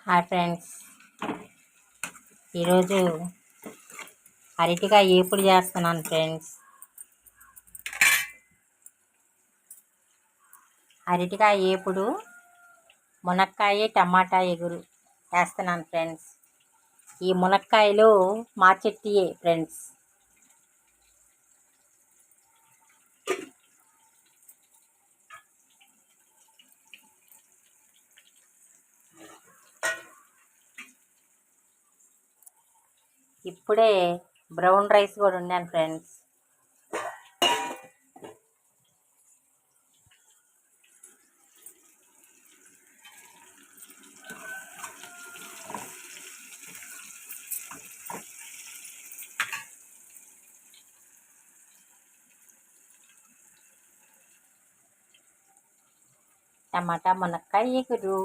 Hi friends, ఈరోజు అరటికాయ ఏపుడు చేస్తున్నాను ఫ్రెండ్స్. అరటికాయ ఏపుడు మునక్కాయ టమాటా ఎగురు వేస్తున్నాను ఫ్రెండ్స్. ఈ మునక్కాయలు మా చెట్టియే ఫ్రెండ్స్. ఇప్పుడే బ్రౌన్ రైస్ కూడా వండాను ఫ్రెండ్స్. టమాటా మునక్కాయ ఎగురు.